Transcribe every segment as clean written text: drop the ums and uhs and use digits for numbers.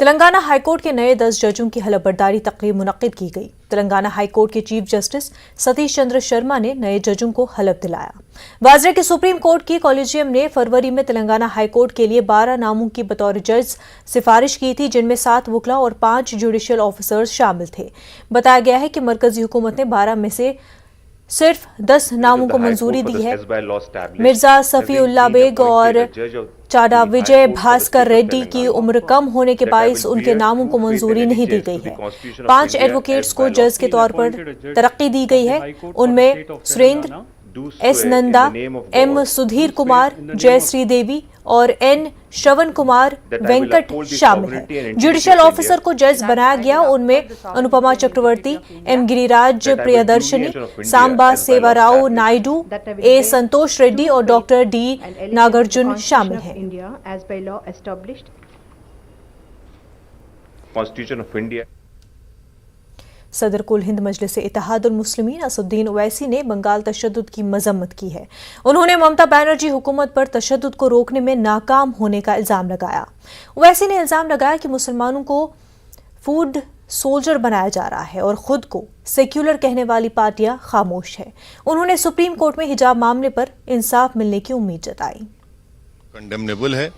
Telangana high court के नए 10 जजों की हलफबर्दारी तकरीब मुनक्किद की गई। तेलंगाना हाईकोर्ट के चीफ जस्टिस सतीश चंद्र शर्मा ने नए जजों को हलफ दिलाया। वाज़ेह कि सुप्रीम कोर्ट की कॉलेजियम ने फरवरी में तेलंगाना हाईकोर्ट के लिए 12 नामों की बतौर जज सिफारिश की थी, जिनमें 7 वकला और 5 जुडिशियल ऑफिसर्स शामिल थे। बताया गया है कि मरकजी हुकूमत ने 12 में से सिर्फ 10 नामों को मंजूरी दी है। मिर्जा सफीउल्लाह बेग और चाडा विजय भास्कर रेड्डी की उम्र कम होने के बाइस उनके नामों को मंजूरी नहीं दी गई है। 5 एडवोकेट्स को जज के तौर पर तरक्की दी गई है। उनमें सुरेंद्र, एस नंदा, एम सुधीर कुमार, जय श्रीदेवी और एन श्रवण कुमार वेंकट शामिल हैं। जुडिशियल ऑफिसर को जज बनाया गया। उनमें अनुपमा चक्रवर्ती, एम गिरिराज प्रियदर्शनी, सांबा सेवाराव नायडू, ए संतोष रेड्डी और डॉक्टर डी नागार्जुन शामिल हैं। Constitution of India. सदर कुल हिंद मजलिस इत्तेहादुल मुस्लिमीन असदुद्दीन ओवैसी ने बंगाल तशद्दुद की मजम्मत की है। उन्होंने ममता बनर्जी हुकूमत पर तशद्दुद को रोकने में नाकाम होने का इल्जाम लगाया। ओवैसी ने इल्जाम लगाया कि मुसलमानों को फूड सोल्जर बनाया जा रहा है और खुद को सेक्युलर कहने वाली पार्टियां खामोश है। उन्होंने सुप्रीम कोर्ट में हिजाब मामले पर इंसाफ मिलने की उम्मीद जताई। कंडेमनेबल है।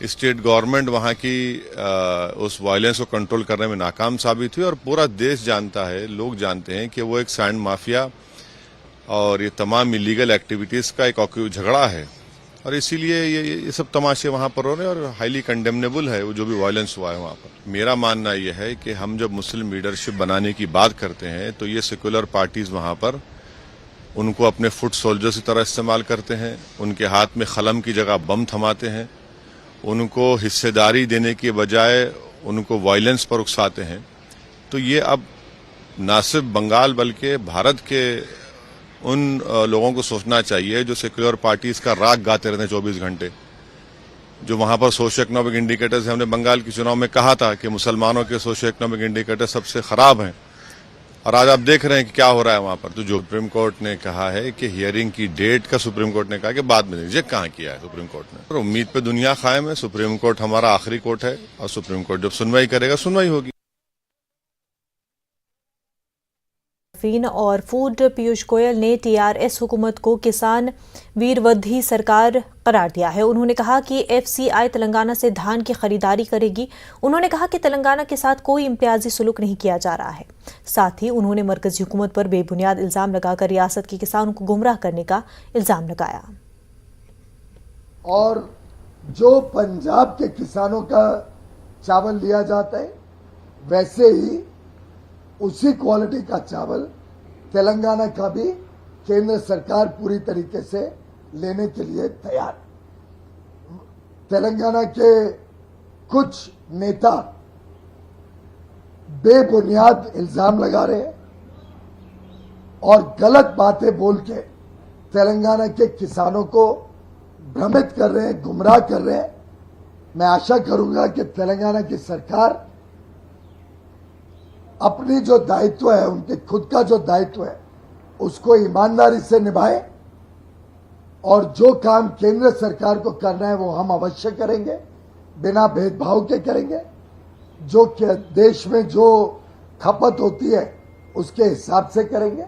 स्टेट गवर्नमेंट वहाँ की उस वायलेंस को कंट्रोल करने में नाकाम साबित हुई और पूरा देश जानता है, लोग जानते हैं कि वो एक सैंड माफिया और ये तमाम इलीगल एक्टिविटीज का एक झगड़ा है और इसीलिए ये सब तमाशे वहाँ पर हो रहे हैं और हाईली कंडेमनेबल है वो जो भी वायलेंस हुआ है वहाँ पर। मेरा मानना यह है कि हम जब मुस्लिम लीडरशिप बनाने की बात करते हैं तो ये सेकुलर पार्टीज वहाँ पर उनको अपने फुट सोल्जर्स की तरह इस्तेमाल करते हैं, उनके हाथ में कलम की जगह बम थमाते हैं, उनको हिस्सेदारी देने के बजाय उनको वायलेंस पर उकसाते हैं। तो ये अब न सिर्फ बंगाल बल्कि भारत के उन लोगों को सोचना चाहिए जो सेक्युलर पार्टीज का राग गाते रहते हैं 24 घंटे। जो वहां पर सोशियो इकोनॉमिक इंडिकेटर्स हमने बंगाल के चुनाव में कहा था कि मुसलमानों के सोशियो इकोनॉमिक इंडिकेटर सबसे खराब हैं और आज आप देख रहे हैं कि क्या हो रहा है वहां पर। तो जो सुप्रीम कोर्ट ने कहा है कि हियरिंग की डेट का सुप्रीम कोर्ट ने कहा कि बाद में दीजिए, कहाँ किया है सुप्रीम कोर्ट ने। और उम्मीद पे दुनिया कायम है। सुप्रीम कोर्ट हमारा आखिरी कोर्ट है और सुप्रीम कोर्ट जब सुनवाई करेगा सुनवाई होगी। और फूड पीयूष गोयल ने टीआरएस हुकूमत को किसान वीरवद्धी सरकार करार दिया है। उन्होंने कहा कि एफसीआई तेलंगाना से धान की खरीदारी करेगी। उन्होंने कहा कि तेलंगाना के साथ कोई इम्तियाजी सुलूक नहीं किया जा रहा है। साथ ही उन्होंने मरकजी हुकूमत पर बेबुनियाद इल्जाम लगाकर रियासत के किसानों को गुमराह करने का इल्जाम लगाया। और जो पंजाब के किसानों का चावल लिया जाता है वैसे ही उसी क्वालिटी का चावल तेलंगाना का भी केंद्र सरकार पूरी तरीके से लेने के लिए तैयार। तेलंगाना के कुछ नेता बेबुनियाद इल्जाम लगा रहे हैं और गलत बातें बोल के तेलंगाना के किसानों को भ्रमित कर रहे हैं, गुमराह कर रहे हैं। मैं आशा करूंगा कि तेलंगाना की सरकार अपनी जो दायित्व है, उनके खुद का जो दायित्व है, उसको ईमानदारी से निभाए और जो काम केंद्र सरकार को करना है वो हम अवश्य करेंगे, बिना भेदभाव के करेंगे। जो देश में जो खपत होती है उसके हिसाब से करेंगे।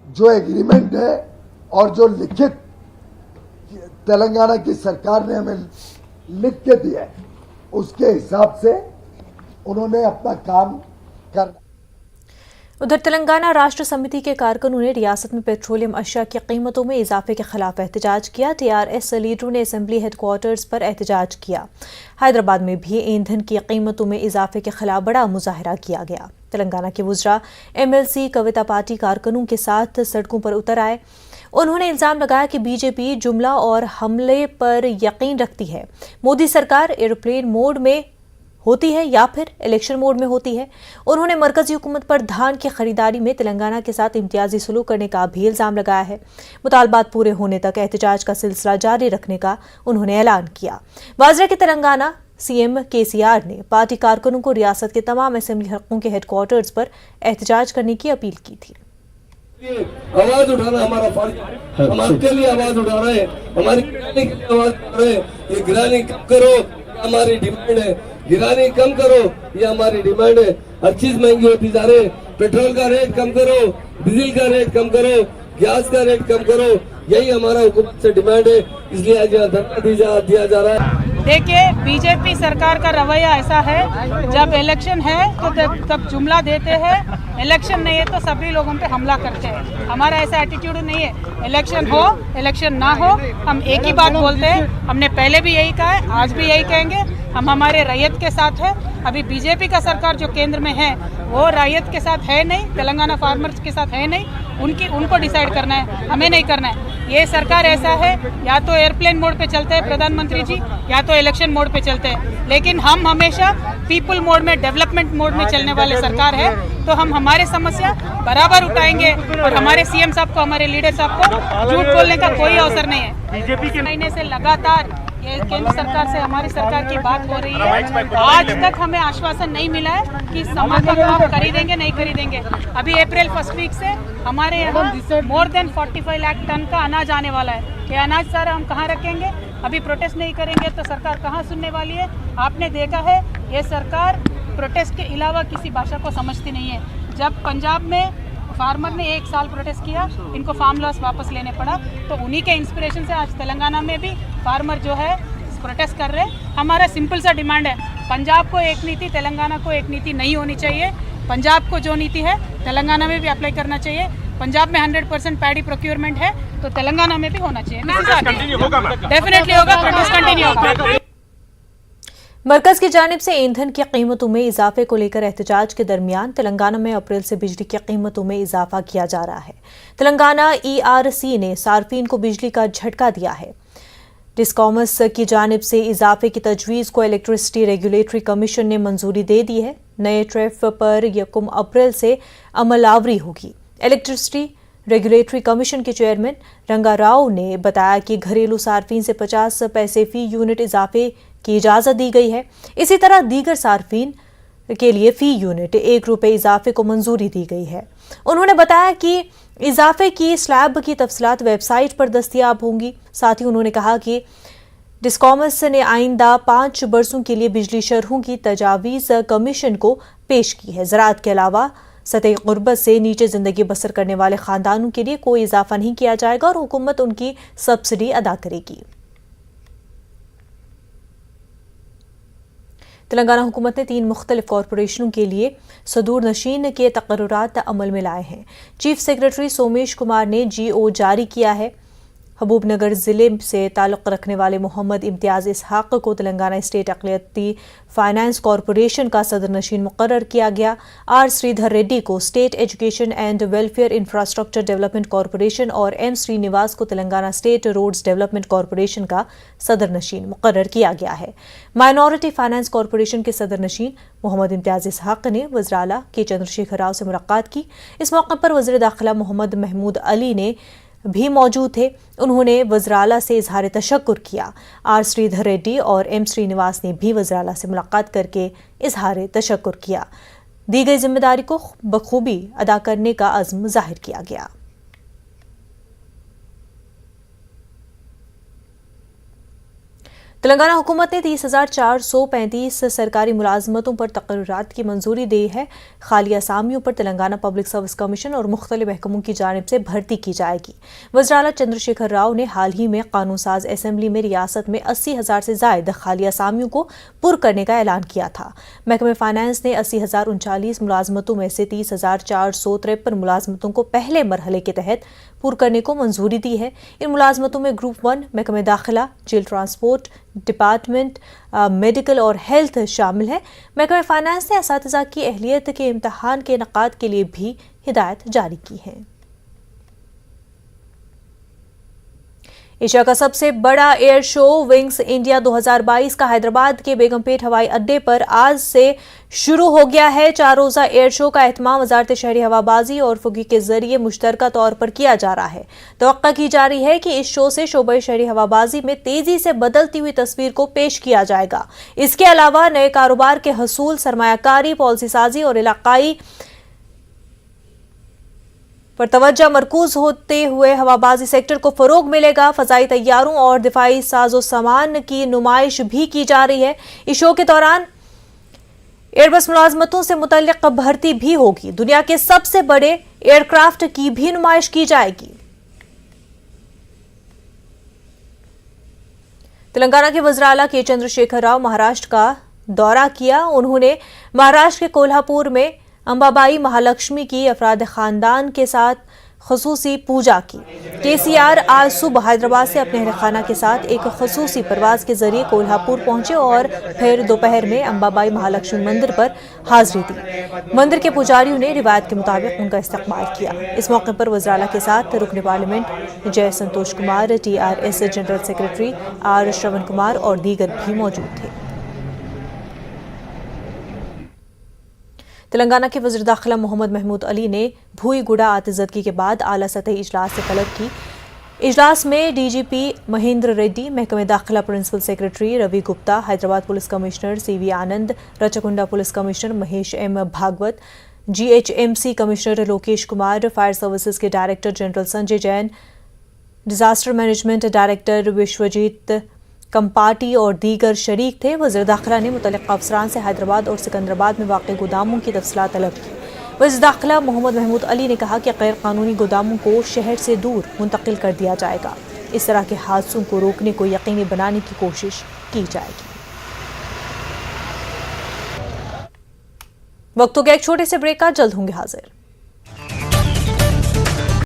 जो एग्रीमेंट है और जो लिखित तेलंगाना की सरकार ने हमें लिख के दिया है उसके हिसाब से उन्होंने अपना काम करना। उधर तेलंगाना राष्ट्र समिति के कारकुनों ने रियासत में पेट्रोलियम अशिया की कीमतों में इजाफे के खिलाफ एहतजाज किया। टीआरएस लीडरों ने असेंबली हेडक्वार्टर्स पर एहतजाज किया। हैदराबाद में भी ईंधन की कीमतों में इजाफे के खिलाफ बड़ा मुजाहरा किया गया। तेलंगाना के वुज़रा एमएलसी कविता पार्टी कारकुनों के साथ सड़कों पर उतर आए। उन्होंने इल्जाम लगाया कि बीजेपी जुमला और हमले पर यकीन रखती है। मोदी सरकार एरोप्लेन मोड में होती है या फिर इलेक्शन मोड में होती है। उन्होंने मरकजी हुकूमत पर धान की खरीदारी में तेलंगाना के साथ इम्तियाजी सलूक करने का भी इल्जाम लगाया है। मुतालबात पूरे होने तक एहतजाज का सिलसिला जारी रखने का उन्होंने ऐलान किया। वाज़ेह कि तेलंगाना सीएम केसीआर ने पार्टी कारकुनों को रियासत के तमाम असेंबली हलकों के हेडक्वार्टर्स पर एहतजाज करने की अपील की थी। आवाज उठाना हमारा फर्ज है, हम आपके लिए आवाज उठा रहे हैं, हमारी गिरानी के लिए आवाज उठा रहे हैं। ये गिरानी कब करो, हमारी डिमांड है। गिरानी कम करो, ये हमारी डिमांड है। हर चीज महंगी होती जा रही है, पेट्रोल का रेट कम करो, डीजल का रेट कम करो, गैस का रेट कम करो, यही हमारा हुकूमत से डिमांड है। इसलिए आज यहाँ धरना दिया जा रहा है। देखिए, बीजेपी सरकार का रवैया ऐसा है, जब इलेक्शन है तो तब जुमला देते हैं, इलेक्शन नहीं है तो सभी लोगों पे हमला करते हैं। हमारा ऐसा एटीट्यूड नहीं है। इलेक्शन हो, इलेक्शन ना हो, हम एक ही बात बोलते हैं। हमने पहले भी यही कहा है, आज भी यही कहेंगे। हम हमारे रैयत के साथ है। अभी बीजेपी का सरकार जो केंद्र में है वो रैयत के साथ है नहीं, तेलंगाना फार्मर्स के साथ है नहीं। उनको डिसाइड करना है, हमें नहीं करना है। ये सरकार ऐसा है, या तो एयरप्लेन मोड पे चलते हैं प्रधानमंत्री जी, या तो इलेक्शन मोड पे चलते हैं। लेकिन हम हमेशा पीपल मोड में, डेवलपमेंट मोड में चलने वाले सरकार है। तो हम हमारे समस्या बराबर उठाएंगे और हमारे सीएम साहब को, हमारे लीडर साहब को झूठ बोलने का कोई अवसर नहीं है। बीजेपी के महीने से लगातार ये केंद्र सरकार से हमारी सरकार की बात हो रही है। आज तक हमें आश्वासन नहीं मिला है कि समर्थन हम खरीदेंगे, नहीं खरीदेंगे। अभी अप्रैल फर्स्ट वीक से हमारे यहाँ मोर देन 45 लाख टन का अनाज आने वाला है। ये अनाज सारा हम कहाँ रखेंगे? अभी प्रोटेस्ट नहीं करेंगे तो सरकार कहाँ सुनने वाली है? आपने देखा है, ये सरकार प्रोटेस्ट के अलावा किसी भाषा को समझती नहीं है। जब पंजाब में फार्मर ने 1 साल प्रोटेस्ट किया, इनको फार्म लॉस वापस लेने पड़ा, तो उन्हीं के इंस्पिरेशन से आज तेलंगाना में भी फार्मर जो है प्रोटेस्ट कर रहे हैं। हमारा सिंपल सा डिमांड है, पंजाब को एक नीति, तेलंगाना को एक नीति नहीं होनी चाहिए। पंजाब को जो नीति है तेलंगाना में भी अप्लाई करना चाहिए। पंजाब में 100% पैडी प्रोक्योरमेंट है तो तेलंगाना में भी होना चाहिए। डेफिनेटली होगा, प्रोटेस्ट कंटिन्यू होगा। मरकज की जानिब से ईंधन की कीमतों में इजाफे को लेकर एहतजाज के दरमियान तेलंगाना में अप्रैल से बिजली की कीमतों में इजाफा किया जा रहा है। तेलंगाना ERC ने सार्फिन को बिजली का झटका दिया है। डिस्कॉमस की जानिब से इजाफे की तजवीज़ को इलेक्ट्रिसिटी रेगुलेटरी कमीशन ने मंजूरी दे दी है। नए टैरिफ पर 1 अप्रैल से अमलावरी होगी। इलेक्ट्रिसिटी रेगुलेटरी कमीशन के चेयरमैन रंगा राव ने बताया कि घरेलू सार्फिन से 50 पैसे फी यूनिट इजाफे की इजाज़त दी गई है। इसी तरह दीगर सार्फिन के लिए फी यूनिट 1 रुपये इजाफे को मंजूरी दी गई है। उन्होंने बताया कि इजाफे की स्लैब की तफसीलात वेबसाइट पर दस्तयाब होंगी। साथ ही उन्होंने कहा कि डिस्कॉमस ने आइंदा 5 बरसों के लिए बिजली शरहों की तजावीज़ कमीशन को पेश की है। ज़राअत के अलावा सतह गुर्बत से नीचे जिंदगी बसर करने वाले खानदानों के लिए कोई इजाफा नहीं किया जाएगा और हुकूमत उनकी सब्सिडी अदा करेगी। तेलंगाना हुकूमत ने 3 मुख्तलिफ कॉरपोरेशनों के लिए सदूर नशीन के तकर्रुरात अमल में लाए हैं। चीफ सेक्रेटरी सोमेश कुमार ने GO जारी किया है। हबूबनगर ज़िले से ताल्लुक़ रखने वाले मोहम्मद इम्तियाज़ इसहाक को तेलंगाना स्टेट अक़लियती फाइनेंस कॉरपोरेशन का सदर नशीन मुकर्रर किया गया। R श्रीधर रेड्डी को state education and welfare infrastructure development corporation और M श्रीनिवास को Telangana state roads development corporation का सदर नशीन मुकर्रर किया गया है। माइनॉरिटी फाइनेंस कॉरपोरेशन के सदर नशीन मोहम्मद इम्तियाज़ इसहाक ने वज़ीर आला के चंद्रशेखर राव से मुलाकात की। इस मौके पर वज़ीर दाखिला मोहम्मद महमूद अली ने भी मौजूद थे। उन्होंने वज़ीर आला से इजहार तशक्कुर किया। R श्रीधर रेड्डी और M श्रीनिवास ने भी वज़ीर आला से मुलाकात करके इजहार तशक्कुर किया। दी गई जिम्मेदारी को बखूबी अदा करने का अज़्म जाहिर किया गया। तेलंगाना हुकूमत ने 30,435 सरकारी मुलाजमतों पर तकर्रुरात की मंजूरी दी है। खाली असामियों पर तेलंगाना पब्लिक सर्विस कमीशन और मुख्तलिफ महकमों की जानिब से भर्ती की जाएगी। वज़ीर आला चंद्रशेखर राव ने हाल ही में कानून साज असेंबली में रियासत में 80,000 से ज़ायद खाली असामियों को पुर करने का ऐलान किया था। महकमे फाइनेंस ने 80,039 मुलाजमतों में से 30,453 मुलाजमतों को पहले मरहले के तहत पुर करने को मंजूरी दी है। इन मुलाजमतों में ग्रुप 1 महकमे दाखिला, जेल ट्रांसपोर्ट डिपार्टमेंट, मेडिकल और हेल्थ शामिल है। महकमे फाइनेंस ने असातिज़ा की अहलियत के इम्तहान के इनेकाद के लिए भी हिदायत जारी की है। एशिया का सबसे बड़ा एयर शो विंग्स इंडिया 2022 का हैदराबाद के बेगमपेट हवाई अड्डे पर आज से शुरू हो गया है। 4 रोज़ा एयर शो का एहतमाम वजारत शहरी हवाबाजी और फुगी के जरिए मुश्तरका तौर पर किया जा रहा है। तवक्का की जा रही है कि इस शो से शोबे शहरी हवाबाजी में तेजी से बदलती हुई तस्वीर को पेश किया जाएगा। इसके अलावा नए कारोबार के हसूल, सरमायाकारी, पॉलिसी साजी और इलाकाई पर तवज्जो मरकूज होते हुए हवाबाजी सेक्टर को फरोग मिलेगा। फजाई तैयारों और दिफाई साजो सामान की नुमाइश भी की जा रही है। इस शो के दौरान एयरबस मुलाजमतों से मुतल्लिक भर्ती भी होगी। दुनिया के सबसे बड़े एयरक्राफ्ट की भी नुमाइश की जाएगी। तेलंगाना के वज़ीर आला के चंद्रशेखर राव महाराष्ट्र का दौरा किया। उन्होंने महाराष्ट्र के कोल्हापुर में अंबाबाई महालक्ष्मी की अफराद खानदान के साथ खसूसी पूजा की। केसीआर आज सुबह हैदराबाद से अपने अहलखाना के साथ एक खसूसी परवाज के जरिए कोल्हापुर पहुंचे और फिर दोपहर में अंबाबाई महालक्ष्मी मंदिर पर हाजिरी दी। मंदिर के पुजारियों ने रिवायत के मुताबिक उनका इस्तकबाल किया। इस मौके पर वज़ीर आला के साथ रुकन parliament J Santosh Kumar, TRS general secretary R Shravan Kumar और दीगर भी मौजूद थे। तेलंगाना के वज़ीर दाखिला मोहम्मद महमूद अली ने भूईगुड़ा आतिज़दगी के बाद आला सतही इजलास से तलब की। इजलास में DGP महेंद्र रेड्डी, महकमे दाखिला principal secretary Ravi Gupta, Hyderabad police commissioner CV Anand, Rachakonda police commissioner Mahesh M Bhagwat, GHMC commissioner Lokesh Kumar, fire services के director general Sanjay Jain, disaster management director Vishwajit Kampati और दीगर शरीक थे। वज़ीर दाखिला ने मुतल्लिक़ अफसरान से हैदराबाद और सिकंदराबाद में वाक़ गोदामों की तफ़सीलात तलब की। वज़ीर दाखिला मोहम्मद महमूद अली ने कहा कि गैर कानूनी गोदामों को शहर से दूर मुंतकिल कर दिया जाएगा। इस तरह के हादसों को रोकने को यकीनी बनाने की कोशिश की जाएगी। वक्त हो गया एक छोटे से ब्रेक का, जल्द होंगे हाजिर।